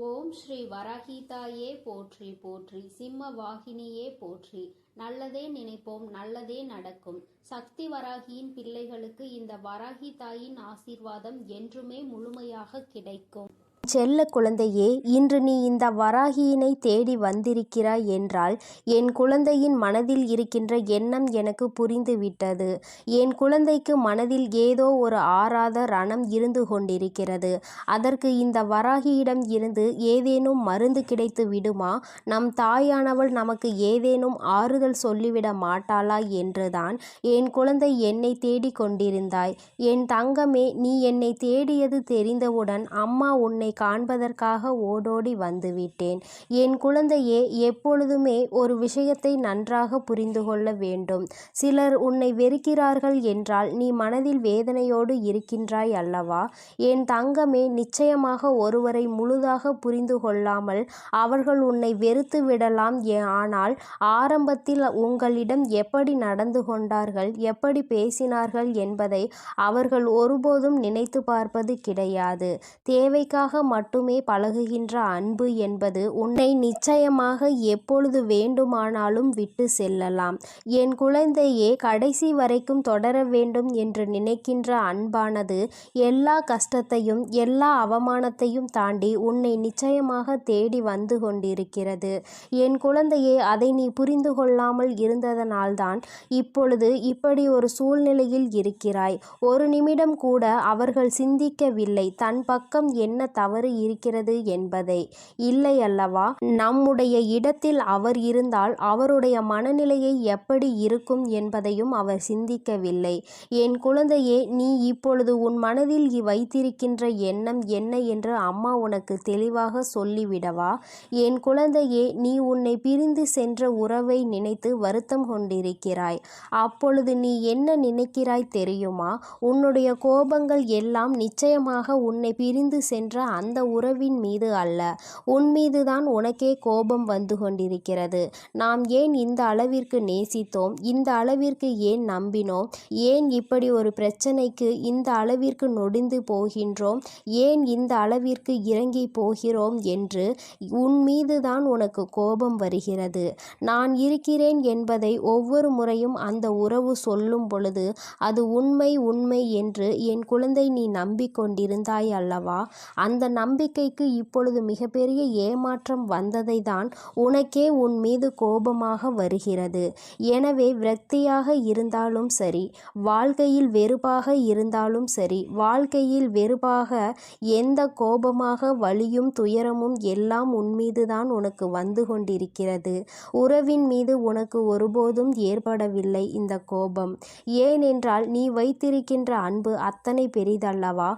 ஓம் ஸ்ரீ வராகிதாயே போற்றி போற்றி. சிம்ம வாகினியே போற்றி. நல்லதே நினைப்போம், நல்லதே நடக்கும். சக்தி வராகியின் பிள்ளைகளுக்கு இந்த வராகி தாயின் ஆசீர்வாதம் என்றுமே முழுமையாக கிடைக்கும். செல்ல குழந்தையே, இன்று நீ இந்த வராகியினை தேடி வந்திருக்கிறாய் என்றால் என் குழந்தையின் மனதில் இருக்கின்ற எண்ணம் எனக்கு புரிந்துவிட்டது. என் குழந்தைக்கு மனதில் ஏதோ ஒரு ஆறாத ரணம் இருந்து கொண்டிருக்கிறது. அதற்கு இந்த வராகியிடம் இருந்து ஏதேனும் மருந்து கிடைத்து விடுமா? நம் தாயானவள் நமக்கு ஏதேனும் ஆறுதல் சொல்லிவிட மாட்டாளா என்றுதான் என் குழந்தை என்னை தேடி கொண்டிருந்தாய். என் தங்கமே, நீ என்னை தேடியது தெரிந்தவுடன் அம்மா உன்னை காண்பதற்காக ஓடோடி வந்துவிட்டேன். என் குழந்தையே, எப்பொழுதுமே ஒரு விஷயத்தை நன்றாக புரிந்து கொள்ள வேண்டும். சிலர் உன்னை வெறுக்கிறார்கள் என்றால் நீ மனதில் வேதனையோடு இருக்கின்றாய் அல்லவா? என் தங்கமே, நிச்சயமாக ஒருவரை முழுதாக புரிந்து கொள்ளாமல் அவர்கள் உன்னை வெறுத்து விடலாம். ஆனால் ஆரம்பத்தில் உங்களிடம் எப்படி நடந்து கொண்டார்கள், எப்படி பேசினார்கள் என்பதை அவர்கள் ஒருபோதும் நினைத்து பார்ப்பது கிடையாது. தேவைக்காக மட்டுமே பழகுகின்ற அன்பு என்பது உன்னை நிச்சயமாக எப்பொழுது வேண்டுமானாலும் விட்டு செல்லலாம். என் குழந்தையே, கடைசி வரைக்கும் தொடர வேண்டும் என்று நினைக்கின்ற அன்பானது எல்லா கஷ்டத்தையும் எல்லா அவமானத்தையும் தாண்டி உன்னை நிச்சயமாக தேடி வந்து கொண்டிருக்கிறது. என் குழந்தையே, அதை நீ புரிந்து கொள்ளாமல் இருந்ததனால்தான் இப்பொழுது இப்படி ஒரு சூழ்நிலையில் இருக்கிறாய். ஒரு நிமிடம் கூட அவர்கள் சிந்திக்கவில்லை தன் பக்கம் என்ன தவறு இருக்கிறது என்பதை. இல்லை அல்லவா? நம்முடைய இடத்தில் அவர் இருந்தால் அவருடைய மனநிலையை எப்படி இருக்கும் என்பதையும் அவர் சிந்திக்கவில்லை. என் குழந்தையே, நீ இப்பொழுது உன் மனதில் வைத்திருக்கின்ற எண்ணம் என்ன என்று அம்மா உனக்கு தெளிவாக சொல்லிவிடவா? என் குழந்தையே, நீ உன்னை பிரிந்து சென்ற உறவை நினைத்து வருத்தம் கொண்டிருக்கிறாய். அப்பொழுது நீ என்ன நினைக்கிறாய் தெரியுமா? உன்னுடைய கோபங்கள் எல்லாம் நிச்சயமாக உன்னை பிரிந்து சென்ற அந்த உறவின் மீது அல்ல, உன் மீதுதான் உனக்கே கோபம் வந்து கொண்டிருக்கிறது. நாம் ஏன் இந்த அளவிற்கு நேசித்தோம், இந்த அளவிற்கு ஏன் நம்பினோம், ஏன் இப்படி ஒரு பிரச்சனைக்கு இந்த அளவிற்கு நொடிந்து போகின்றோம், ஏன் இந்த அளவிற்கு இறங்கி போகிறோம் என்று உன் மீதுதான் உனக்கு கோபம் வருகிறது. நான் இருக்கிறேன் என்பதை ஒவ்வொரு முறையும் அந்த உறவு சொல்லும் பொழுது அது உண்மை உண்மை என்று என் குழந்தை நீ நம்பிக்கொண்டிருந்தாய் அல்லவா? அந்த நம்பிக்கைக்கு இப்பொழுது மிகப்பெரிய ஏமாற்றம் வந்ததை தான் உனக்கே உன் மீது கோபமாக வருகிறது. எனவே விரக்தியாக இருந்தாலும் சரி, வாழ்க்கையில் வெறுப்பாக இருந்தாலும் சரி, வாழ்க்கையில் வெறுப்பாக எந்த கோபமாக வலியும் துயரமும் எல்லாம் உன் மீதுதான் உனக்கு வந்து கொண்டிருக்கிறது. உறவின் மீது உனக்கு ஒருபோதும் ஏற்படவில்லை இந்த கோபம். ஏனென்றால் நீ வைத்திருக்கின்ற அன்பு அத்தனை பெரிதல்லவா?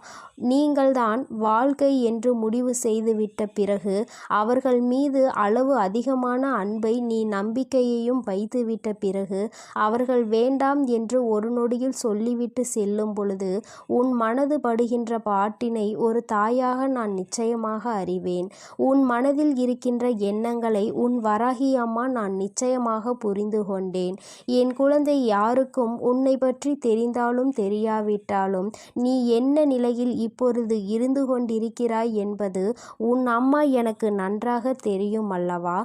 நீங்கள்தான் வாழ்க்கை என்று முடிவு செய்துவிட்ட பிறகு அவர்கள் மீது அளவு அதிகமான அன்பை நீ நம்பிக்கையையும் வைத்துவிட்ட பிறகு அவர்கள் வேண்டாம் என்று ஒரு நொடியில் சொல்லிவிட்டு செல்லும் பொழுது உன் மனது படுகின்ற பாட்டினை ஒரு தாயாக நான் நிச்சயமாக அறிவேன். உன் மனதில் இருக்கின்ற எண்ணங்களை உன் வராகி அம்மா நான் நிச்சயமாக புரிந்து கொண்டேன். என் குழந்தை, யாருக்கும் உன்னை பற்றி தெரிந்தாலும் தெரியாவிட்டாலும் நீ என்ன நிலையில் இப்பொழுது இருந்து கொண்டிருக்கிறாய் என்பது உன் அம்மா எனக்கு நன்றாக தெரியும் அல்லவா?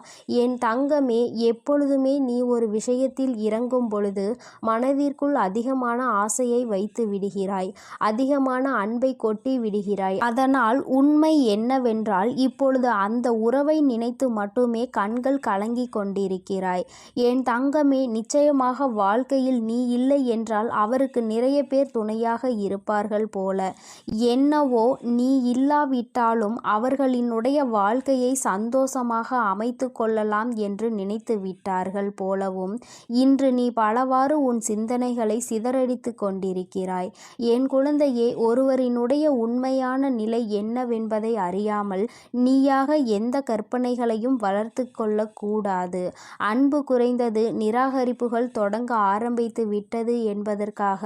என் தங்கமே, எப்பொழுதுமே நீ ஒரு விஷயத்தில் இறங்கும் பொழுது மனதிற்குள் அதிகமான ஆசையை வைத்து விடுகிறாய், அதிகமான அன்பை கொட்டி விடுகிறாய். அதனால் உண்மை என்னவென்றால் இப்பொழுது அந்த உறவை நினைத்து மட்டுமே கண்கள் கலங்கி கொண்டிருக்கிறாய். என் தங்கமே, நிச்சயமாக வாழ்க்கையில் நீ இல்லை என்றால் அவருக்கு நிறைய பேர் துணையாக இருப்பார்கள் போல. என்னவோ நீ இல்லாவிட்டாலும் அவர்களினுடைய வாழ்க்கையை சந்தோஷமாக அமைத்து கொள்ளலாம் என்று நினைத்து விட்டார்கள் போலவும் இன்று நீ பலவாறு உன் சிந்தனைகளை சிதறடித்து கொண்டிருக்கிறாய். என் குழந்தையே, ஒருவரினுடைய உண்மையான நிலை என்னவென்பதை அறியாமல் நீயாக எந்த கற்பனைகளையும் வளர்த்து கொள்ளக்கூடாது. அன்பு குறைந்தது, நிராகரிப்புகள் தொடங்க ஆரம்பித்து விட்டது என்பதற்காக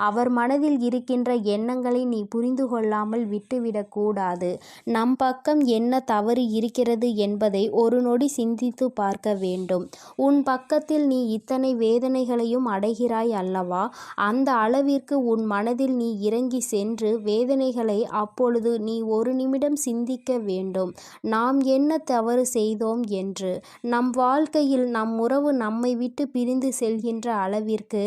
அவர் மனதில் இருக்கின்ற எண்ணங்களை நீ புரிந்து கொள்ளாமல் விட்டுவிடக்கூடாது. முடியாது. நம் பக்கம் என்ன தவறு இருக்கிறது என்பதை ஒரு நொடி சிந்தித்து பார்க்க வேண்டும். உன் பக்கத்தில் நீ இத்தனை வேதனைகளையும் அடைகிறாய் அல்லவா? அந்த அளவிற்கு உன் மனதில் நீ இறங்கி சென்று வேதனைகளை அப்பொழுது நீ ஒரு நிமிடம் சிந்திக்க வேண்டும். நாம் என்ன தவறு செய்தோம் என்று. நம் வாழ்க்கையில் நம் உறவு நம்மை விட்டு பிரிந்து செல்கின்ற அளவிற்கு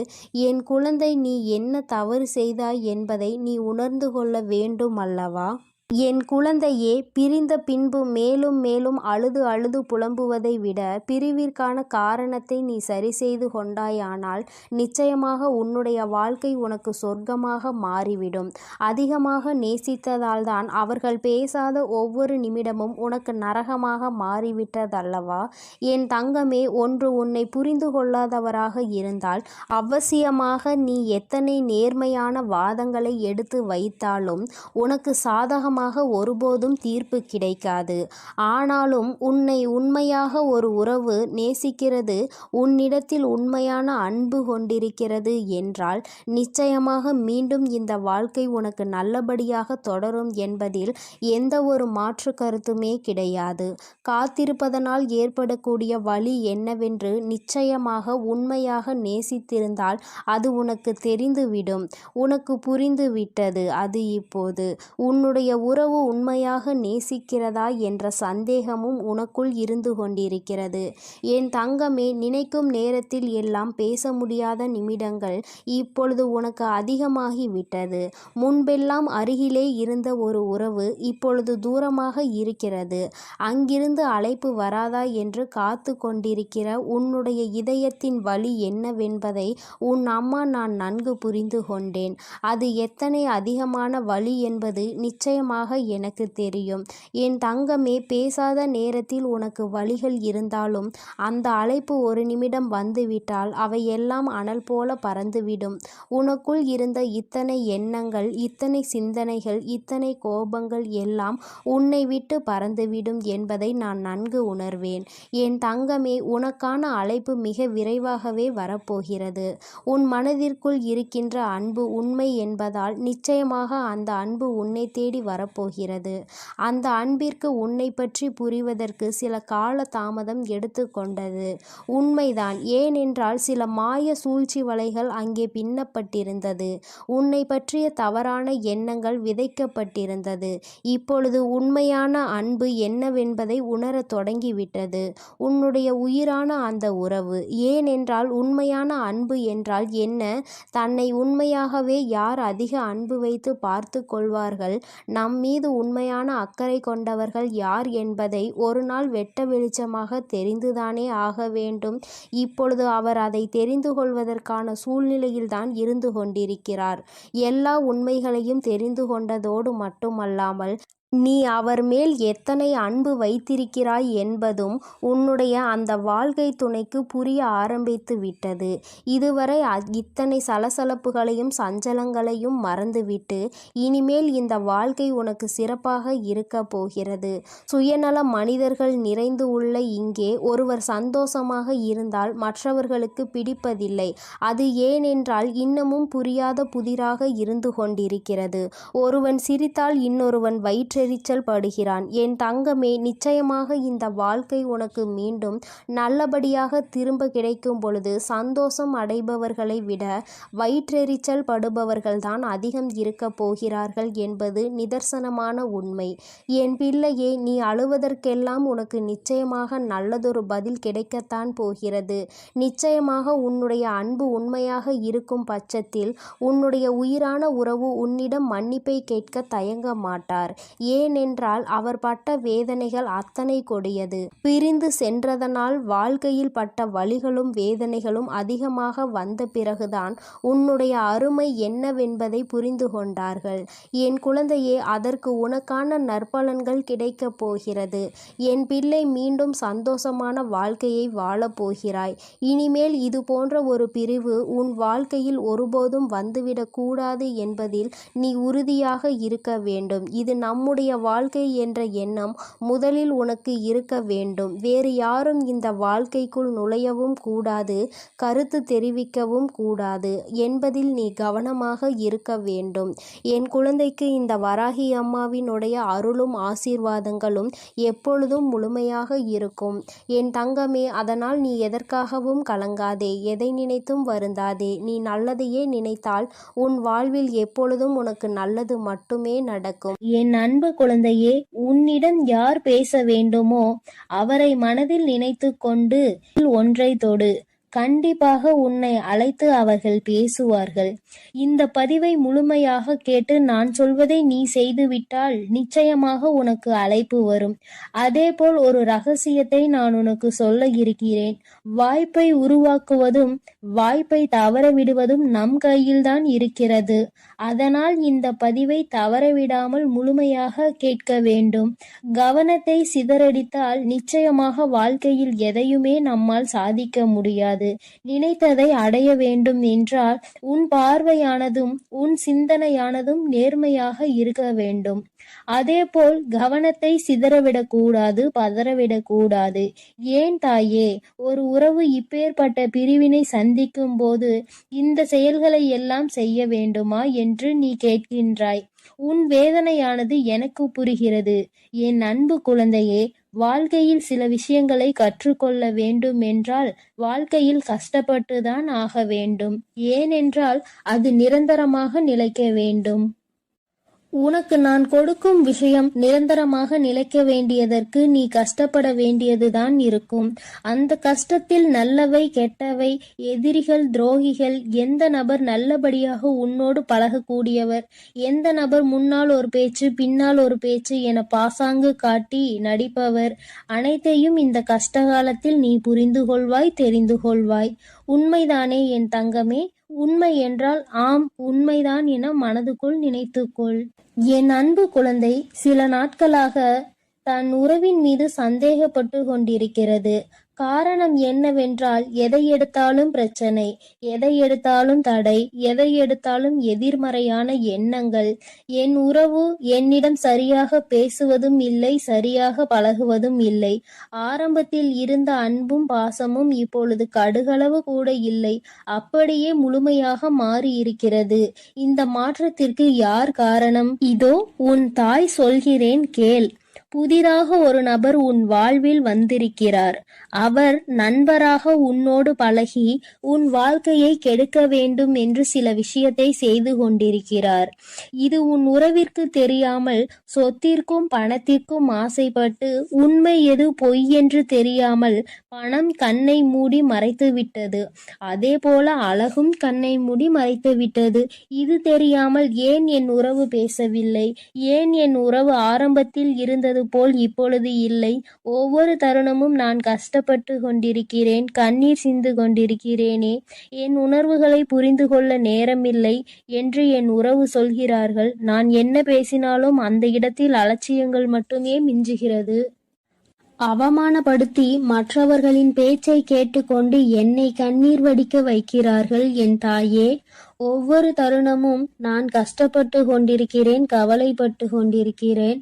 என் குழந்தை நீ என்ன தவறு செய்தாய் என்பதை நீ உணர்ந்து கொள்ள வேண்டும் அல்லவா? என் குழந்தையே, பிரிந்த பின்பு மேலும் மேலும் அழுது அழுது புலம்புவதை விட பிரிவிற்கான காரணத்தை நீ சரி செய்து கொண்டாயானால் நிச்சயமாக உன்னுடைய வாழ்க்கை உனக்கு சொர்க்கமாக மாறிவிடும். அதிகமாக நேசித்ததால் தான் அவர்கள் பேசாத ஒவ்வொரு நிமிடமும் உனக்கு நரகமாக மாறிவிட்டதல்லவா? என் தங்கமே, ஒன்று உன்னை புரிந்து கொள்ளாதவராக இருந்தால் அவசியமாக நீ எத்தனை நேர்மையான வாதங்களை எடுத்து வைத்தாலும் உனக்கு சாதகமாக ஒருபோதும் தீர்ப்பு கிடைக்காது. ஆனாலும் உன்னை உண்மையாக ஒரு உறவு நேசிக்கிறது, உன்னிடத்தில் உண்மையான அன்பு கொண்டிருக்கிறது என்றால் நிச்சயமாக மீண்டும் இந்த வாழ்க்கை உனக்கு நல்லபடியாக தொடரும் என்பதில் எந்த ஒரு மாற்று கருத்துமே கிடையாது. காத்திருப்பதனால் ஏற்படக்கூடிய வலி என்னவென்று நிச்சயமாக உண்மையாக நேசித்திருந்தால் அது உனக்கு தெரிந்துவிடும். உனக்கு புரிந்து விட்டது. அது இப்போது உன்னுடைய உறவு உண்மையாக நேசிக்கிறதா என்ற சந்தேகமும் உனக்குள் இருந்து கொண்டிருக்கிறது. என் தங்கமே, நினைக்கும் நேரத்தில் எல்லாம் பேச முடியாத நிமிடங்கள் இப்பொழுது உனக்கு அதிகமாகிவிட்டது. முன்பெல்லாம் அருகிலே இருந்த ஒரு உறவு இப்பொழுது தூரமாக இருக்கிறது. அங்கிருந்து அழைப்பு வராதா என்று காத்து கொண்டிருக்கிற உன்னுடைய இதயத்தின் வலி என்னவென்பதை உன் அம்மா நான் நன்கு புரிந்து கொண்டேன். அது எத்தனை அதிகமான வலி என்பது நிச்சயமாக எனக்கு தெரியும். என் தங்கமே, பேசாத நேரத்தில் உனக்கு வலிகள் இருந்தாலும் அந்த அழைப்பு ஒரு நிமிடம் வந்துவிட்டால் அவையெல்லாம் அனல் போல பறந்துவிடும். உனக்குள் இருந்த இத்தனை எண்ணங்கள், இத்தனை சிந்தனைகள், இத்தனை கோபங்கள் எல்லாம் உன்னை விட்டு பறந்துவிடும் என்பதை நான் நன்கு உணர்வேன். என் தங்கமே, உனக்கான அழைப்பு மிக விரைவாகவே வரப்போகிறது. உன் மனதிற்குள் இருக்கின்ற அன்பு உண்மை என்பதால் நிச்சயமாக அந்த அன்பு உன்னை தேடி வரப்போகிறது. அந்த அன்பிற்கு உன்னை பற்றி புரிவதற்கு சில கால தாமதம் எடுத்துக்கொண்டது. உண்மைதான். ஏனென்றால் சில மாய சூழ்ச்சி வலைகள் அங்கே பின்னப்பட்டிருந்தது. உன்னை பற்றிய தவறான எண்ணங்கள் விதைக்கப்பட்டிருந்தது. இப்பொழுது உண்மையான அன்பு என்னவென்பதை உணரத் தொடங்கிவிட்டது உன்னுடைய உயிரான அந்த உறவு. ஏனென்றால் உண்மையான அன்பு என்றால் என்ன? தன்னை உண்மையாகவே யார் அதிக அன்பு வைத்து பார்த்து கொள்வார்கள், நம் மீது உண்மையான அக்கறை கொண்டவர்கள் யார் என்பதை ஒரு நாள் வெட்ட வெளிச்சமாக தெரிந்துதானே ஆக வேண்டும். இப்பொழுது அவர் அதை தெரிந்து கொள்வதற்கான சூழ்நிலையில்தான் இருந்து கொண்டிருக்கிறார். எல்லா உண்மைகளையும் தெரிந்து கொண்டதோடு மட்டுமல்லாமல் நீ அவர் மேல் எத்தனை அன்பு வைத்திருக்கிறாய் என்பதும் உன்னுடைய அந்த வாழ்க்கை துணைக்கு புரிய ஆரம்பித்து விட்டது. இதுவரை இத்தனை சலசலப்புகளையும் சஞ்சலங்களையும் மறந்துவிட்டு இனிமேல் இந்த வாழ்க்கை உனக்கு சிறப்பாக இருக்க போகிறது. சுயநல மனிதர்கள் நிறைந்து உள்ள இங்கே ஒருவர் சந்தோஷமாக இருந்தால் மற்றவர்களுக்கு பிடிப்பதில்லை. அது ஏனென்றால் இன்னமும் புரியாத புதிராக இருந்து கொண்டிருக்கிறது. ஒருவன் சிரித்தால் இன்னொருவன் வயிற்றெரிச்சல் படுகிறான். என் தங்கமே, நிச்சயமாக இந்த வாழ்க்கை உனக்கு மீண்டும் நல்லபடியாக திரும்ப கிடைக்கும் பொழுது சந்தோஷம் அடைபவர்களை விட வயிற்றெரிச்சல் படுபவர்கள்தான் அதிகம் இருக்க போகிறார்கள் என்பது நிதர்சனமான உண்மை. என் பிள்ளையே, நீ அழுவதற்கெல்லாம் உனக்கு நிச்சயமாக நல்லதொரு பதில் கிடைக்கத்தான் போகிறது. நிச்சயமாக உன்னுடைய அன்பு உண்மையாக இருக்கும் பட்சத்தில் உன்னுடைய உயிரான உறவு உன்னிடம் மன்னிப்பை கேட்க தயங்க மாட்டார். ஏனென்றால் அவர் பட்ட வேதனைகள் அத்தனை கொடியது. பிரிந்து சென்றதனால் வாழ்க்கையில் பட்ட வலிகளும் வேதனைகளும் அதிகமாக வந்த பிறகுதான் உன்னுடைய அருமை என்னவென்பதை புரிந்து கொண்டார்கள். என் குழந்தையே, அதற்கு உனக்கான நற்பலன்கள் கிடைக்கப் போகிறது. என் பிள்ளை, மீண்டும் சந்தோஷமான வாழ்க்கையை வாழப் போகிறாய். இனிமேல் இது போன்ற ஒரு பிரிவு உன் வாழ்க்கையில் ஒருபோதும் வந்துவிடக் கூடாது என்பதில் நீ உறுதியாக இருக்க வேண்டும். இது நம்முடைய என்னுடைய வாழ்க்கை என்ற எண்ணம் முதலில் உனக்கு இருக்க வேண்டும். வேறு யாரும் இந்த வாழ்க்கைக்குள் நுழையவும் கூடாது, கருத்து தெரிவிக்கவும் கூடாது என்பதில் நீ கவனமாக இருக்க வேண்டும். என் குழந்தைக்கு இந்த வராகி அம்மாவினுடைய அருளும் ஆசீர்வாதங்களும் எப்பொழுதும் முழுமையாக இருக்கும். என் தங்கமே, அதனால் நீ எதற்காகவும் கலங்காதே, எதை நினைத்தும் வருந்தாதே. நீ நல்லதையே நினைத்தால் உன் வாழ்வில் எப்பொழுதும் உனக்கு நல்லது மட்டுமே நடக்கும். என் அன்பு குழந்தையே, உன்னிடம் யார் பேச வேண்டுமோ அவரை மனதில் நினைத்து கொண்டு ஒன்றை தொடு. கண்டிப்பாக உன்னை அழைத்து அவர்கள் பேசுவார்கள். இந்த பதிவை முழுமையாக கேட்டு நான் சொல்வதை நீ செய்துவிட்டால் நிச்சயமாக உனக்கு அழைப்பு வரும். அதேபோல் ஒரு ரகசியத்தை நான் உனக்கு சொல்ல இருக்கிறேன். வாய்ப்பை உருவாக்குவதும் வாய்ப்பை தவற விடுவதும் நம் கையில்தான் இருக்கிறது. அதனால் இந்த பதிவை தவறவிடாமல் முழுமையாக கேட்க வேண்டும். கவனத்தை சிதறடித்தால் நிச்சயமாக வாழ்க்கையில் எதையுமே நம்மால் சாதிக்க முடியாது. நினைத்ததை அடைய வேண்டும் என்றால் உன் பார்வையானதும் உன் சிந்தனையானதும் நேர்மையாக இருக்க வேண்டும். அதேபோல் கவனத்தை சிதறவிடக்கூடாது, பதறவிடக்கூடாது. ஏன் தாயே, ஒரு உறவு இப்பேற்பட்ட பிரிவினை சந்திக்கும் போது இந்த செயல்களை எல்லாம் செய்ய வேண்டுமா என்று நீ கேட்கின்றாய். உன் வேதனையானது எனக்கு புரிகிறது. என் அன்பு குழந்தையே, வாழ்க்கையில் சில விஷயங்களை கற்றுக்கொள்ள வேண்டும் என்றால் வாழ்க்கையில் கஷ்டப்பட்டுதான் ஆக வேண்டும். ஏனென்றால் அது நிரந்தரமாக நிலைக்க வேண்டும். உனக்கு நான் கொடுக்கும் விஷயம் நிரந்தரமாக நிலைக்க வேண்டியதற்கு நீ கஷ்டப்பட வேண்டியதுதான் இருக்கும். அந்த கஷ்டத்தில் நல்லவை, கெட்டவை, எதிரிகள், துரோகிகள், எந்த நபர் நல்லபடியாக உன்னோடு பழகக்கூடியவர், எந்த நபர் முன்னால் ஒரு பேச்சு பின்னால் ஒரு பேச்சு என பாசாங்கு காட்டி நடிப்பவர், அனைத்தையும் இந்த கஷ்டகாலத்தில் நீ புரிந்து கொள்வாய், தெரிந்து கொள்வாய். உண்மைதானே என் தங்கமே? உண்மை என்றால் ஆம், உண்மைதான் என மனதுக்குள் நினைத்துக்கொள். என் அன்பு குழந்தை சில நாட்களாக தன் உறவின் மீது சந்தேகப்பட்டு கொண்டிருக்கிறது. காரணம் என்னவென்றால் எதை எடுத்தாலும் பிரச்சனை, எதை எடுத்தாலும் தடை, எதை எடுத்தாலும் எதிர்மறையான எண்ணங்கள். என் உறவு என்னிடம் சரியாக பேசுவதும் இல்லை, சரியாக பழகுவதும் இல்லை. ஆரம்பத்தில் இருந்த அன்பும் பாசமும் இப்பொழுது கடுகளவு கூட இல்லை, அப்படியே முழுமையாக மாறி இருக்கிறது. இந்த மாற்றத்திற்கு யார் காரணம்? இதோ உன் தாய் சொல்கிறேன் கேள். புதிதாக ஒரு நபர் உன் வாழ்வில் வந்திருக்கிறார். அவர் நண்பராக உன்னோடு பழகி உன் வாழ்க்கையை கெடுக்க வேண்டும் என்று சில விஷயத்தை செய்து கொண்டிருக்கிறார். இது உன் உறவிற்கு தெரியாமல் சொத்திற்கும் பணத்திற்கும் ஆசைப்பட்டு உண்மை எது பொய் என்று தெரியாமல் பணம் கண்ணை மூடி மறைத்து விட்டது. அதே போல அழகும் கண்ணை மூடி மறைத்து விட்டது. இது தெரியாமல் ஏன் என் உறவு பேசவில்லை, ஏன் என் உறவு ஆரம்பத்தில் இருந்தது போல் இப்பொழுது இல்லை, ஒவ்வொரு தருணமும் நான் கஷ்டப்பட்டு கொண்டிருக்கிறேன், கண்ணீர் சிந்து கொண்டிருக்கிறேனே, என் உணர்வுகளை புரிந்து கொள்ள நேரமில்லை என்று என் உறவு சொல்கிறார்கள். நான் என்ன பேசினாலும் அந்த இடத்தில் அலட்சியங்கள் மட்டுமே மிஞ்சுகிறது. அவமானப்படுத்தி மற்றவர்களின் பேச்சை கேட்டுக்கொண்டு என்னை கண்ணீர் வடிக்க வைக்கிறார்கள். என் தாயே, ஒவ்வொரு தருணமும் நான் கஷ்டப்பட்டு கொண்டிருக்கிறேன், கவலைப்பட்டு கொண்டிருக்கிறேன்.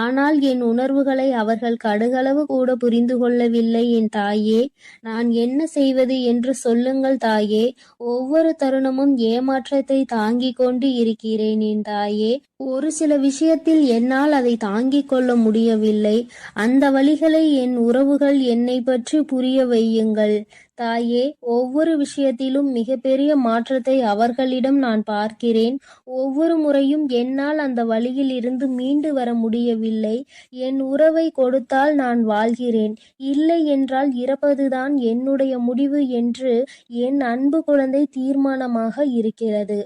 ஆனால் என் உணர்வுகளை அவர்கள் கடுகளவு கூட புரிந்து கொள்ளவில்லை. என் தாயே, நான் என்ன செய்வது என்று சொல்லுங்கள் தாயே. ஒவ்வொரு தருணமும் ஏமாற்றத்தை தாங்கிக் கொண்டு இருக்கிறேன் என் தாயே. ஒரு சில விஷயத்தில் என்னால் அதை தாங்கிக் கொள்ள முடியவில்லை. அந்த வழிகளை என் உறவுகள் என்னை பற்றி புரிய வையுங்கள் தாயே. ஒவ்வொரு விஷயத்திலும் மிகப்பெரிய மாற்றத்தை அவர்களிடம் நான் பார்க்கிறேன். ஒவ்வொரு முறையும் என்னால் அந்த வழியில் இருந்து மீண்டு வர முடியவில்லை. என் உறவை கொடுத்தால் நான் வாழ்கிறேன், இல்லை என்றால் இறப்பதுதான் என்னுடைய முடிவு என்று என் அன்பு குழந்தை தீர்மானமாக இருக்கிறது.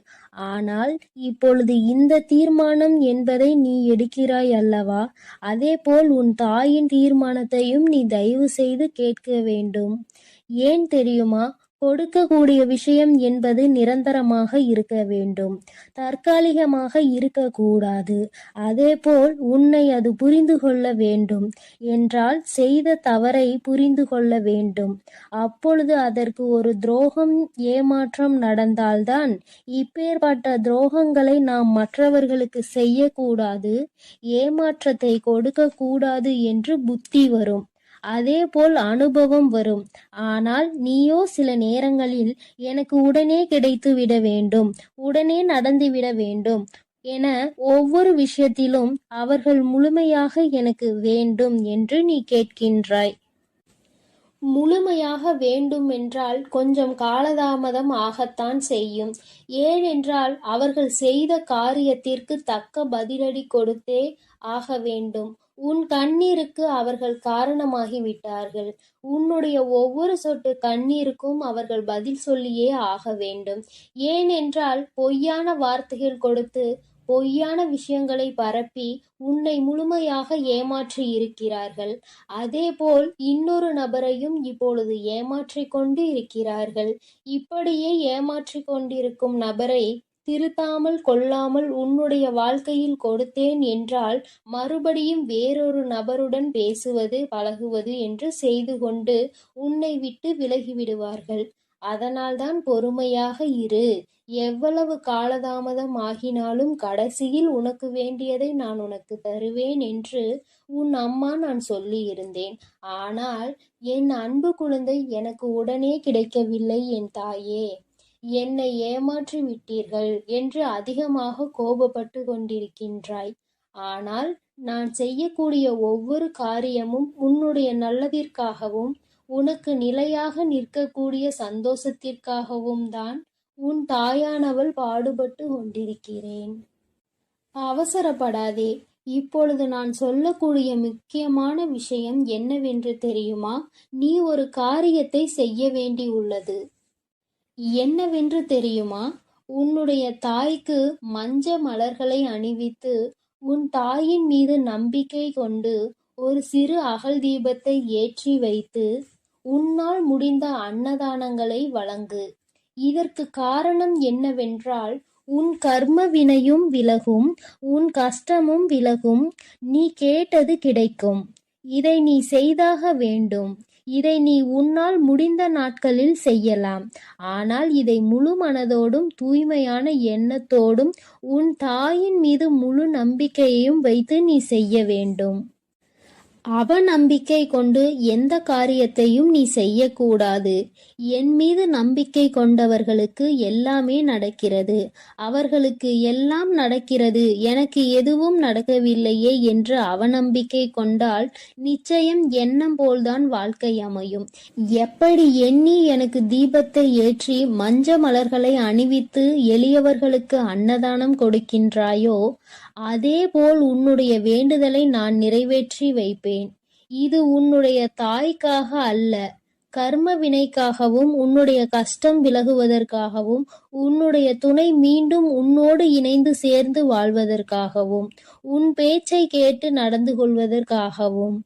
ஆனால் இப்பொழுது இந்த தீர்மானம் என்பதை நீ எடுக்கிறாய் அல்லவா? அதேபோல் உன் தாயின் தீர்மானத்தையும் நீ தயவு செய்து கேட்க வேண்டும். ஏன் தெரியுமா? கொடுக்கக்கூடிய விஷயம் என்பது நிரந்தரமாக இருக்க வேண்டும், தற்காலிகமாக இருக்கக்கூடாது. அதேபோல் உன்னை அது புரிந்து கொள்ள வேண்டும் என்றால் செய்த தவறை புரிந்து கொள்ள வேண்டும். அப்பொழுது அதற்கு ஒரு துரோகம், ஏமாற்றம் நடந்தால்தான், இப்பேற்பட்ட துரோகங்களை நாம் மற்றவர்களுக்கு செய்யக்கூடாது, ஏமாற்றத்தை கொடுக்க கூடாது என்று புத்தி வரும். அதேபோல் அனுபவம் வரும். ஆனால் நீயோ சில நேரங்களில் எனக்கு உடனே கிடைத்து விட வேண்டும், உடனே நடந்துவிட வேண்டும் என ஒவ்வொரு விஷயத்திலும் அவர்கள் முழுமையாக எனக்கு வேண்டும் என்று நீ கேட்கின்றாய். முழுமையாக வேண்டுமென்றால் கொஞ்சம் காலதாமதம் ஆகத்தான் செய்யும். ஏனென்றால் அவர்கள் செய்த காரியத்திற்கு தக்க பதிலடி கொடுத்தே ஆக வேண்டும். உன் கண்ணீருக்கு அவர்கள் காரணமாகிவிட்டார்கள். உன்னுடைய ஒவ்வொரு சொட்டு கண்ணீருக்கும் அவர்கள் பதில் சொல்லியே ஆக வேண்டும். ஏனென்றால் பொய்யான வார்த்தைகள் கொடுத்து, பொய்யான விஷயங்களை பரப்பி உன்னை முழுமையாக ஏமாற்றி இருக்கிறார்கள். அதேபோல் இன்னொரு நபரையும் இப்பொழுது ஏமாற்றிக் கொண்டு இருக்கிறார்கள். இப்படியே ஏமாற்றிக் கொண்டிருக்கும் நபரை திருத்தாமல் கொள்ளாமல் உன்னுடைய வாழ்க்கையில் கொடுத்தேன் என்றால் மறுபடியும் வேறொரு நபருடன் பேசுவது, பழகுவது என்று செய்து கொண்டு உன்னை விட்டு விலகிவிடுவார்கள். அதனால்தான் பொறுமையாக இரு. எவ்வளவு காலதாமதம் ஆகினாலும் கடைசியில் உனக்கு வேண்டியதை நான் உனக்கு தருவேன் என்று உன் அம்மா நான் சொல்லியிருந்தேன். ஆனால் என் அன்பு குழந்தை, எனக்கு உடனே கிடைக்கவில்லை என் தாயே, என்னை ஏமாற்றி விட்டீர்கள் என்று அதிகமாக கோபப்பட்டு கொண்டிருக்கின்றாய். ஆனால் நான் செய்யக்கூடிய ஒவ்வொரு காரியமும் உன்னுடைய நல்லதிற்காகவும் உனக்கு நிலையாக நிற்கக்கூடிய சந்தோஷத்திற்காகவும் தான் உன் தாயானவள் பாடுபட்டு கொண்டிருக்கிறேன். அவசரப்படாதே. இப்பொழுது நான் சொல்லக்கூடிய முக்கியமான விஷயம் என்னவென்று தெரியுமா? நீ ஒரு காரியத்தை செய்ய வேண்டி உள்ளது. என்னவென்று தெரியுமா? உன்னுடைய தாய்க்கு மஞ்ச மலர்களை அணிவித்து உன் தாயின் மீது நம்பிக்கை கொண்டு ஒரு சிறு அகல் தீபத்தை ஏற்றி வைத்து உன்னால் முடிந்த அன்னதானங்களை வழங்கு. இதற்கு காரணம் என்னவென்றால், உன் கர்ம வினையும் விலகும், உன் கஷ்டமும் விலகும், நீ கேட்டது கிடைக்கும். இதை நீ செய்தாக வேண்டும். இதை நீ உன்னால் முடிந்த நாட்களில் செய்யலாம். ஆனால் இதை முழு மனதோடும் தூய்மையான எண்ணத்தோடும் உன் தாயின் மீது முழு நம்பிக்கையையும் வைத்து நீ செய்ய வேண்டும். அவநம்பிக்கை கொண்டு எந்த காரியத்தையும் நீ செய்யக்கூடாது. என் மீது நம்பிக்கை கொண்டவர்களுக்கு எல்லாமே நடக்கிறது, அவர்களுக்கு எல்லாம் நடக்கிறது, எனக்கு எதுவும் நடக்கவில்லையே என்று அவநம்பிக்கை கொண்டால் நிச்சயம் எண்ணம் போல்தான் வாழ்க்கை அமையும். எப்படி எண்ணி எனக்கு தீபத்தை ஏற்றி மஞ்ச மலர்களை அணிவித்து எளியவர்களுக்கு அன்னதானம் கொடுக்கின்றாயோ, அதேபோல் உன்னுடைய வேண்டுதலை நான் நிறைவேற்றி வைப்பேன். இது உன்னுடைய தாய்க்காக அல்ல, கர்ம வினைக்காகவும் உன்னுடைய கஷ்டம் விலகுவதற்காகவும் உன்னுடைய துணை மீண்டும் உன்னோடு இணைந்து சேர்ந்து வாழ்வதற்காகவும் உன் பேச்சை கேட்டு நடந்து கொள்வதற்காகவும்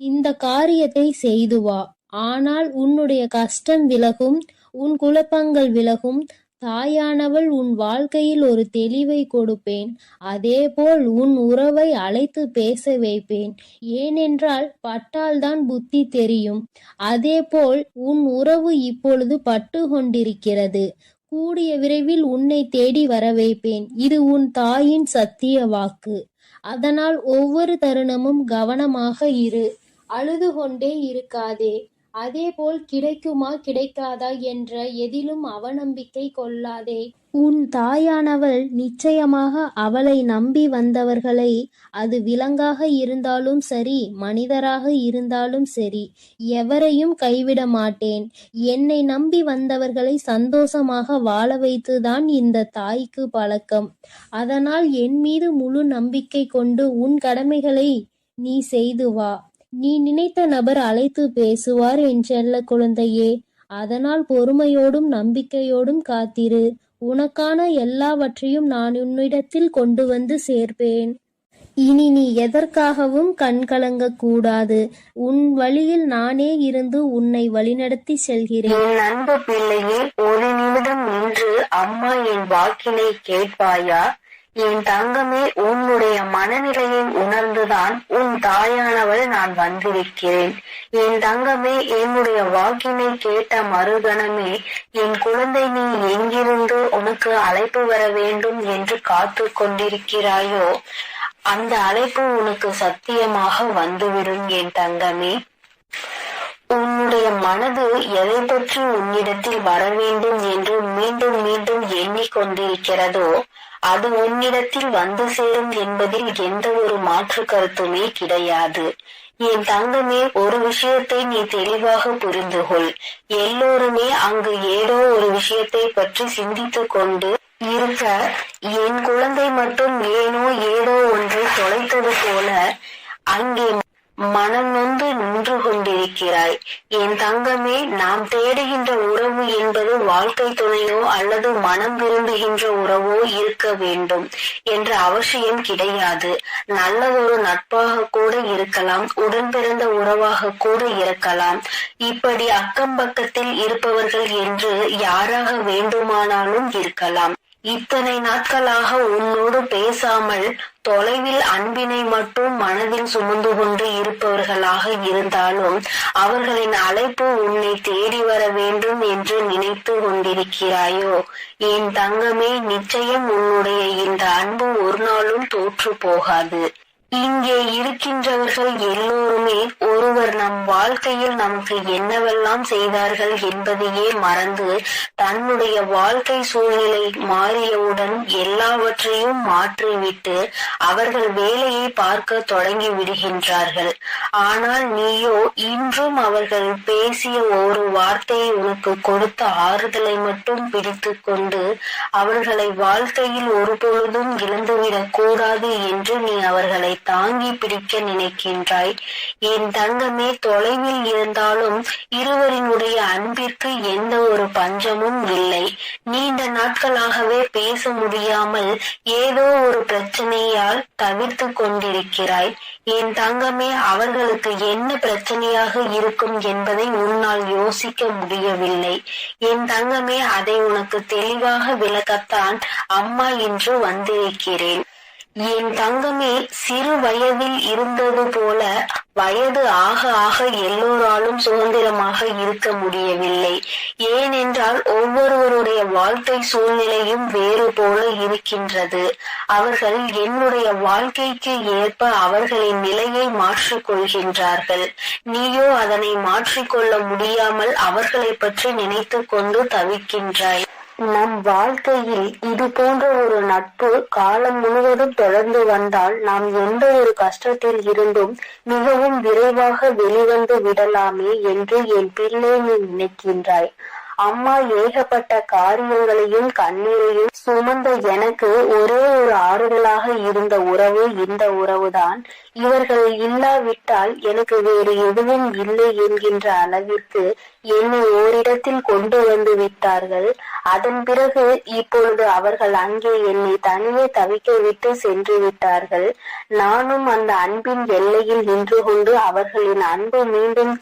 இந்த காரியத்தை செய்து வா. ஆனால் உன்னுடைய கஷ்டம் விலகும், உன் குழப்பங்கள் விலகும். தாயானவள் உன் வாழ்க்கையில் ஒரு தெளிவை கொடுப்பேன். அதேபோல் உன் உறவை அழைத்து பேச வைப்பேன். ஏனென்றால் பட்டால்தான் புத்தி தெரியும். அதேபோல் உன் உறவு இப்பொழுது பட்டு கொண்டிருக்கிறது. கூடிய விரைவில் உன்னை தேடி வர வைப்பேன். இது உன் தாயின் சத்திய வாக்கு. அதனால் ஒவ்வொரு தருணமும் கவனமாக இரு. அழுது கொண்டே இருக்காதே. அதேபோல் கிடைக்குமா கிடைக்காதா என்ற எதிலும் அவநம்பிக்கை கொள்ளாதே. உன் தாயானவள் நிச்சயமாக அவளை நம்பி வந்தவர்களை, அது விலங்காக இருந்தாலும் சரி, மனிதராக இருந்தாலும் சரி, எவரையும் கைவிட மாட்டேன். என்னை நம்பி வந்தவர்களை சந்தோஷமாக வாழ வைத்துதான் இந்த தாய்க்கு பழக்கம். அதனால் என் மீது முழு நம்பிக்கை கொண்டு உன் கடமைகளை நீ செய்து வா. நீ நினைத்த நபர் அழைத்து பேசுவார் என் செல்ல குழந்தையே. அதனால் பொறுமையோடும் நம்பிக்கையோடும் காத்திரு. உனக்கான எல்லாவற்றையும் நான் உன்னிடத்தில் கொண்டு வந்து சேர்ப்பேன். இனி நீ எதற்காகவும் கண்கலங்க கூடாது. உன் வழியில் நானே இருந்து உன்னை வழிநடத்தி செல்கிறேன். என் அன்பு பிள்ளையே, ஒரு நிமிடம் நின்று அம்மா என் வாக்கினை கேட்பாயா? என் தங்கமே, உன்னுடைய மனநிலையை உணர்ந்துதான் உன் தாயானவள் நான் வந்திருக்கிறேன். என் தங்கமே, என்னுடைய வாக்கினை கேட்ட மறுகணமே, என் குழந்தை, நீ எங்கிருந்து உனக்கு அழைப்பு வர வேண்டும் என்று காத்து கொண்டிருக்கிறாயோ அந்த அழைப்பு உனக்கு சத்தியமாக வந்துவிடும் என் தங்கமே. உன்னுடைய மனது எதை பற்றி உன்னிடத்தில் வர வேண்டும் என்று மீண்டும் மீண்டும் எண்ணிக்கொண்டிருக்கிறதோ அது உன்னிடத்தில் வந்து சேரும் என்பதில் எந்த ஒரு மாற்று கருத்துமே கிடையாது. என் தங்கமே, ஒரு விஷயத்தை நீ தெளிவாக புரிந்து கொள். எல்லோருமே அங்கு ஏதோ ஒரு விஷயத்தை பற்றி சிந்தித்துக் கொண்டு இருக்க, என் குழந்தை மட்டும் ஏதோ ஒன்றை தொலைத்தது போல அங்கே மனம் நொந்து நின்று கொண்டிருக்கிறாய். என் தங்கமே, நாம் தேடுகின்ற உறவு என்பது வாழ்க்கை துணையோ அல்லது மனம் விரும்புகின்ற உறவோ இருக்க வேண்டும் என்ற அவசியம் கிடையாது. நல்லதொரு நட்பாக கூட இருக்கலாம், உடன் பிறந்த உறவாக கூட இருக்கலாம். இப்படி அக்கம் பக்கத்தில் இருப்பவர்கள் என்று யாராக வேண்டுமானாலும் இருக்கலாம். இத்தனை நாட்களாக உன்னோடு பேசாமல் தொலைவில் அன்பினை மட்டும் மனதில் சுமந்து கொண்டு இருப்பவர்களாக இருந்தாலும் அவர்களின் அழைப்பு உன்னை தேடி வர வேண்டும் என்று நினைத்து கொண்டிருக்கிறாயோ? என் தங்கமே, நிச்சயம் உன்னுடைய இந்த அன்பு ஒரு நாளும் தோற்று போகாது. இங்கே இருக்கின்றவர்கள் எல்லோருமே ஒருவர் நம் வாழ்க்கையில் நமக்கு என்னவெல்லாம் செய்தார்கள் என்பதையே மறந்து தன்னுடைய வாழ்க்கை சூழ்நிலை மாறியவுடன் எல்லாவற்றையும் மாற்றிவிட்டு அவர்கள் வேலையை பார்க்க தொடங்கி விடுகின்றார்கள். ஆனால் நீயோ இன்னும் அவர்கள் பேசிய ஒரு வார்த்தையை உனக்கு கொடுத்த ஆறுதலை மட்டும் பிடித்து கொண்டு அவர்களை வாழ்க்கையில் ஒரு பொழுதும் இழந்துவிடக் கூடாது என்று நீ அவர்களை தாங்கி பிடிக்க நினைக்கின்றாய். என் தங்கமே, தொலைவில் இருந்தாலும் இருவரினுடைய அன்பிற்கு எந்த ஒரு பஞ்சமும் இல்லை. நீண்ட நாட்களாகவே பேச முடியாமல் ஏதோ ஒரு பிரச்சனையால் தவிர்த்து கொண்டிருக்கிறாய். என் தங்கமே, அவர்களுக்கு என்ன பிரச்சனையாக இருக்கும் என்பதை உன்னால் யோசிக்க முடியவில்லை. என் தங்கமே, அதை உனக்கு தெளிவாக விளக்கத்தான் அம்மா இன்று வந்திருக்கிறேன். என் தங்கமே, சிறு வயதில் இருந்தது போல வயது ஆக ஆக எல்லோராலும் சுதந்திரமாக இருக்க முடியவில்லை. ஏனென்றால் ஒவ்வொருவருடைய வாழ்க்கை சூழ்நிலையும் வேறு போல இருக்கின்றது. அவர்கள் என்னுடைய வாழ்க்கைக்கு ஏற்ப அவர்களின் நிலையை மாற்றிக் கொள்கின்றார்கள். நீயோ அதனை மாற்றிக்கொள்ள முடியாமல் அவர்களை பற்றி நினைத்து கொண்டு தவிக்கின்றாய். நம் வாழ்க்கையில் இது போன்ற ஒரு நட்பு காலம் முழுவதும் தொடர்ந்து வந்தால் நாம் எந்த ஒரு கஷ்டத்தில் இருந்தும் மிகவும் விரைவாக வெளிவந்து விடலாமே என்று என் பிள்ளை நீ நினைக்கின்றாய். அம்மா ஏகப்பட்ட காரியங்களையும் கண்ணீரையும் சுமந்த எனக்கு ஒரே ஒரு ஆறுதலாக இருந்த உறவு இந்த உறவுதான். இவர்கள் இல்லாவிட்டால் எனக்கு வேறு எதுவும் இல்லை என்கின்ற அளவிற்கு என்னை ஓரிடத்தில் கொண்டு வந்து விட்டார்கள். அதன் பிறகு இப்பொழுது அவர்கள் அங்கே என்னை தனியே தவிக்க விட்டு சென்று விட்டார்கள். நானும் அந்த அன்பின் எல்லையில் நின்று கொண்டு அவர்களின் அன்பு மீண்டும்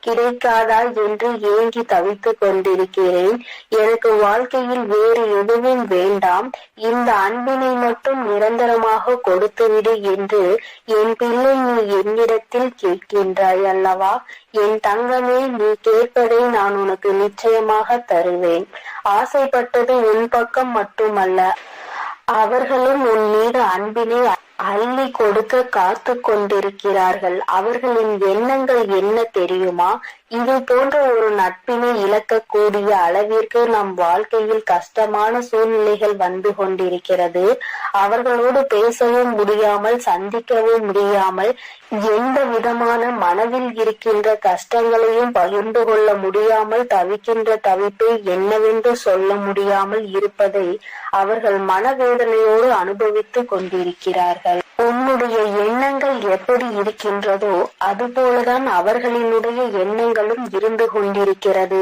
கிடைக்காதா என்று ஏங்கி தவித்துக் கொண்டிருக்கிறேன். எனக்கு வாழ்க்கையில் வேறு எதுவும் வேண்டாம், இந்த அன்பினை மட்டும் நிரந்தரமாக கொடுத்துவிடு என்று என் பிள்ளை நீ என்னிடத்தில் கேட்கின்றாய் அல்லவா? என் தங்கமே, நீ கேட்பதை நான் உனக்கு நிச்சயமாக தருவேன். ஆசைப்பட்டது உன் பக்கம் மட்டுமல்ல, அவர்களும் உன் மீது அன்பினை அள்ளி கொடுக்க காத்து கொண்டிருக்கிறார்கள். அவர்களின் எண்ணங்கள் என்ன தெரியுமா? இது போன்ற ஒரு நட்பினை இழக்கக்கூடிய அளவிற்கு நம் வாழ்க்கையில் கஷ்டமான சூழ்நிலைகள் வந்து கொண்டிருக்கிறது. அவர்களோடு பேசவும் முடியாமல், சந்திக்கவும் முடியாமல், எந்த விதமான மனதில் இருக்கின்ற கஷ்டங்களையும் பகிர்ந்து கொள்ள முடியாமல் தவிக்கின்ற தவிப்பை என்னவென்று சொல்ல முடியாமல் இருப்பதை அவர்கள் மனவேதனையோடு அனுபவித்து கொண்டிருக்கிறார்கள். உன்னுடைய எண்ணங்கள் எப்படி இருக்கின்றதோ அதுபோலதான் அவர்களினுடைய எண்ணங்களும் இருந்து கொண்டிருக்கிறது.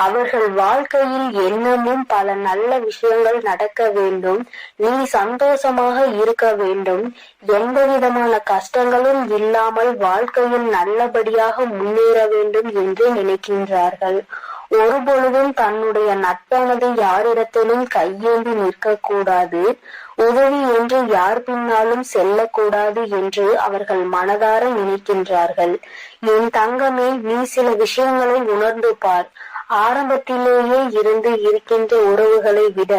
அவர்கள் வாழ்க்கையில் எண்ணமும் பல நல்ல விஷயங்கள் நடக்க வேண்டும், நீ சந்தோஷமாக இருக்க வேண்டும், எந்த விதமான கஷ்டங்களும் இல்லாமல் வாழ்க்கையில் நல்லபடியாக முன்னேற வேண்டும் என்று நினைக்கின்றார்கள். ஒருபொழுதும் தன்னுடைய நட்பானது யாரிடத்திலும் கையேந்தி நிற்கக்கூடாது, உதவி என்று யார் பின்னாலும் செல்லக்கூடாது என்று அவர்கள் மனதார நினைக்கின்றார்கள். என் தங்கமே, நீ சில விஷயங்களை உணர்ந்து பார். ஆரம்பத்திலேயே இருந்து இருக்கின்ற உறவுகளை விட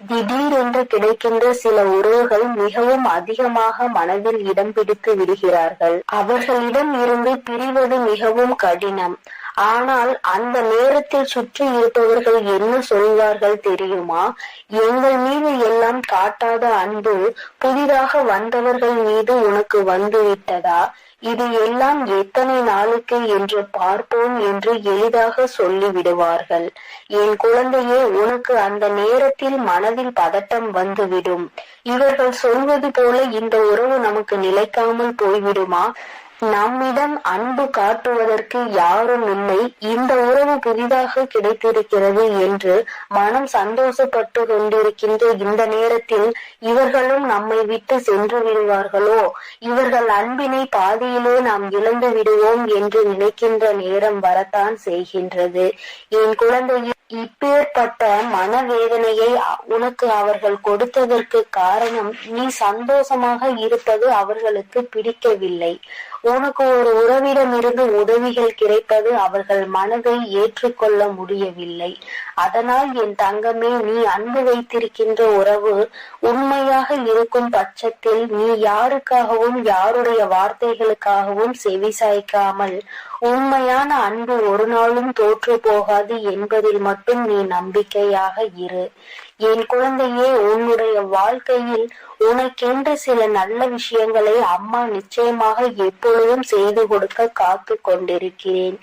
திடீரென்று கிடைக்கின்ற சில உறவுகள் மிகவும் அதிகமாக மனதில் இடம் பிடித்து விடுகிறார்கள். அவர்களிடம் இருந்து பிரிவது மிகவும் கடினம். ஆனால் அந்த நேரத்தில் சுற்றி இருப்பவர்கள் என்ன சொல்வார்கள் தெரியுமா? எங்கள் மீது எல்லாம் காட்டாத அன்பு புதிதாக வந்தவர்கள் மீது உனக்கு வந்து விட்டதா? இது எல்லாம் எத்தனை நாளுக்கு என்று பார்ப்போம் என்று எளிதாக சொல்லி விடுவார்கள். என் குழந்தையே, உனக்கு அந்த நேரத்தில் மனதில் பதட்டம் வந்துவிடும். இவர்கள் சொல்வது போல இந்த உறவு நமக்கு நிலைக்காமல் போய்விடுமா? நம்மிடம் அன்பு காட்டுவதற்கு யாரும் இல்லை, இந்த உறவு புதிதாக கிடைத்திருக்கிறது என்று மனம் சந்தோஷப்பட்டு கொண்டிருக்கின்ற இந்த நேரத்தில் இவர்களும் நம்மை விட்டு சென்று விடுவார்களோ, இவர்கள் அன்பினை பாதியிலே நாம் இழந்து விடுவோம் என்று நினைக்கின்ற நேரம் வரத்தான் செய்கின்றது. என் குழந்தையே, இப்பேற்பட்ட மனவேதனையை உனக்கு அவர்கள் கொடுத்ததற்கு காரணம் நீ சந்தோஷமாக இருப்பது அவர்களுக்கு பிடிக்கவில்லை. உனக்கு ஒரு உறவிடமிருந்து உதவிகள் கிடைப்பது அவர்கள் மனதை ஏற்றுக்கொள்ள முடியவில்லை. அதனால் என் தங்கமே, நீ அன்பு வைத்திருக்கின்ற உறவு உண்மையாக இருக்கும் பட்சத்தில் நீ யாருக்காகவும் யாருடைய வார்த்தைகளுக்காகவும் செவிசாய்க்காமல் உண்மையான அன்பு ஒரு நாளும் தோற்று போகாது என்பதில் மட்டும் நீ நம்பிக்கையாக இரு. என் குழந்தையே, உன்னுடைய வாழ்க்கையில் உனக்கென்று சில நல்ல விஷயங்களை அம்மா நிச்சயமாக எப்பொழுதும் செய்து கொடுக்க காத்து கொண்டிருக்கிறேன்.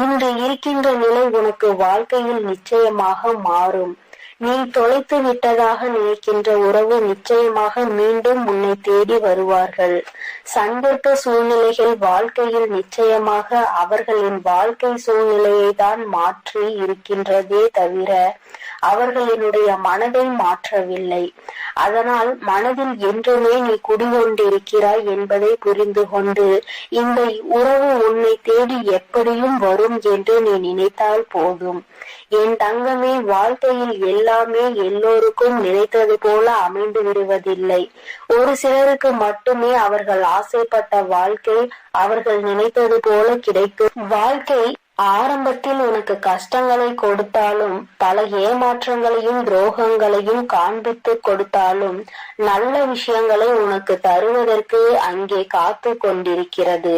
இன்று இருக்கின்ற நிலை உனக்கு வாழ்க்கையில் நிச்சயமாக மாறும். நீ தொலைத்து விட்டதாக நினைக்கின்ற உறவு நிச்சயமாக மீண்டும் உன்னை தேடி வருவார்கள். சந்தர்ப்ப சூழ்நிலைகள் வாழ்க்கையில் நிச்சயமாக அவர்களின் வாழ்க்கை சூழ்நிலையை தான் மாற்றி இருக்கின்றதே தவிர அவர்களினுடைய மனதை மாற்றவில்லை. அதனால் மனதில் என்றுமே நீ குடிகொண்டிருக்கிறாய் என்பதை புரிந்து கொண்டு இந்த உறவு உன்னை தேடி எப்படியும் வரும் என்று நீ நினைத்தால் போதும். என் தங்கமே, வாழ்க்கையில் எல்லாமே எல்லோருக்கும் நினைத்தது போல அமைந்து விடுவதில்லை. ஒரு சிலருக்கு மட்டுமே அவர்கள் ஆசைப்பட்ட வாழ்க்கை அவர்கள் நினைத்தது போல கிடைக்கும். வாழ்க்கை ஆரம்பத்தில் உனக்கு கஷ்டங்களை கொடுத்தாலும் பல ஏமாற்றங்களையும் துரோகங்களையும் காண்பித்து கொடுத்தாலும் நல்ல விஷயங்களை உனக்கு தருவதற்கு அங்கே காத்து கொண்டிருக்கிறது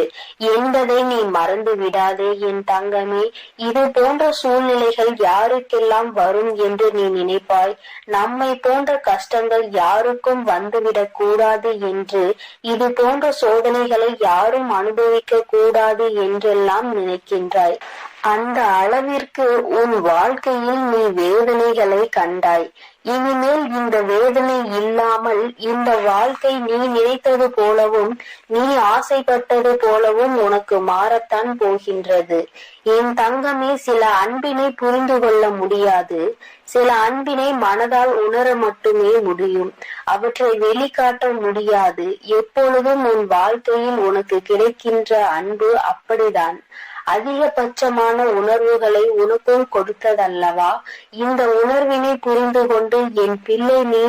என்பதை நீ மறந்து விடாதே என் தங்கமே. இது போன்ற சூழ்நிலைகள் யாருக்கெல்லாம் வரும் என்று நீ நினைப்பாய்? நம்மை போன்ற கஷ்டங்கள் யாருக்கும் வந்துவிடக் கூடாது என்று, இது போன்ற சோதனைகளை யாரும் அனுபவிக்க கூடாது என்றெல்லாம் நினைக்கின்றாய். அந்த அளவிற்கு உன் வாழ்க்கையில் நீ வேதனைகளை கண்டாய். இனிமேல் இந்த வேதனை இல்லாமல் இந்த வாழ்க்கை நீ நினைத்தது போலவும் நீ ஆசைப்பட்டது போலவும் உனக்கு மாறத்தான் போகின்றது. என் தங்கமே, சில அன்பினை புரிந்து கொள்ள முடியாது. சில அன்பினை மனதால் உணர மட்டுமே முடியும். அவற்றை வெளிக்காட்ட முடியாது. எப்பொழுதும் உன் வாழ்க்கையில் உனக்கு கிடைக்கின்ற அன்பு அப்படிதான். அதிகபட்சமான உணர்வுகளை உனக்கும் கொடுத்ததல்லவா? இந்த உணர்வினை புரிந்து கொண்டு என் பிள்ளை நீ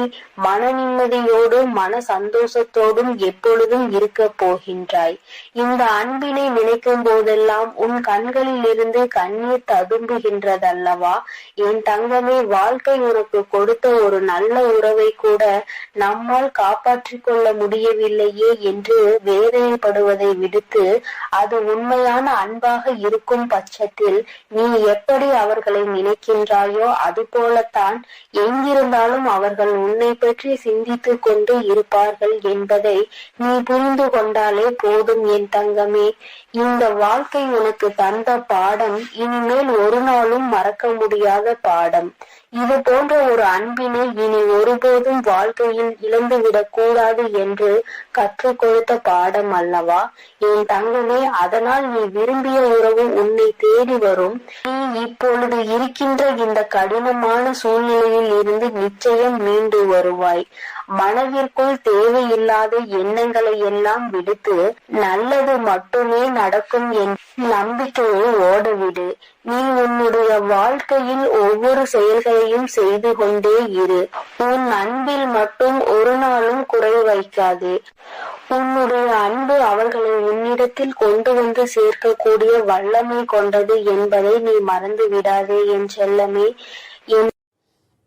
மன நிம்மதியோடு மன சந்தோஷத்தோடும் எப்பொழுதும் இருக்க போகின்றாய். இந்த அன்பினை நினைக்கும் போதெல்லாம் உன் கண்களில் இருந்து கண்ணீர் ததும்புகின்றதல்லவா? என் தங்கமே, வாழ்க்கை உனக்கு கொடுத்த ஒரு நல்ல உறவை கூட நம்மால் காப்பாற்றிக் கொள்ள முடியவில்லையே என்று வேதனைப்படுவதை விடுத்து, அது உண்மையான அன்பாக இருக்கும் பட்சத்தில் நீ எப்படி அவர்களை நினைக்கின்றாயோ அது போலத்தான் எங்கிருந்தாலும் அவர்கள் உன்னை பற்றி சிந்தித்துக் கொண்டு இருப்பார்கள் என்பதை நீ புரிந்து கொண்டாலே போதும் என் தங்கமே. இந்த வாழ்க்கை உனக்கு தந்த பாடம் இனிமேல் ஒரு நாளும் மறக்க முடியாத பாடம். இது போன்ற ஒரு அன்பினை இனி ஒருபோதும் வாழ்க்கையில் இழந்துவிடக் கூடாது என்று கற்றுக் கொடுத்த பாடம் அல்லவா என் தங்கமே. அதனால் நீ விரும்பிய உறவு உன்னை தேடி வரும். நீ இப்பொழுது இருக்கின்ற இந்த கடினமான சூழ்நிலையில் இருந்து நிச்சயம் மீண்டு வருவாய். மனதிற்குள் தேவையில்லாத எண்ணங்களை எல்லாம் விடுத்து நல்லது மட்டுமே நடக்கும் என் நம்பிக்கையை ஓடவிடு. நீ உன்னுடைய வாழ்க்கையில் ஒவ்வொரு செயல்களையும் செய்து கொண்டே இரு. உன் அன்பில் மட்டும் ஒரு நாளும் குறை வைக்காதே. உன்னுடைய அன்பு அவர்களை உன்னிடத்தில் கொண்டு வந்து சேர்க்கக்கூடிய வல்லமை கொண்டது என்பதை நீ மறந்து விடாதே என் செல்லமே.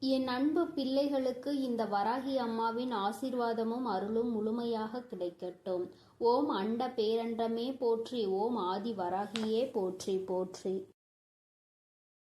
என் அன்பு பிள்ளைகளுக்கு இந்த வராகி அம்மாவின் ஆசீர்வாதமும் அருளும் முழுமையாக கிடைக்கட்டும். ஓம் அண்ட பேரண்டமே போற்றி. ஓம் ஆதி வராகியே போற்றி போற்றி.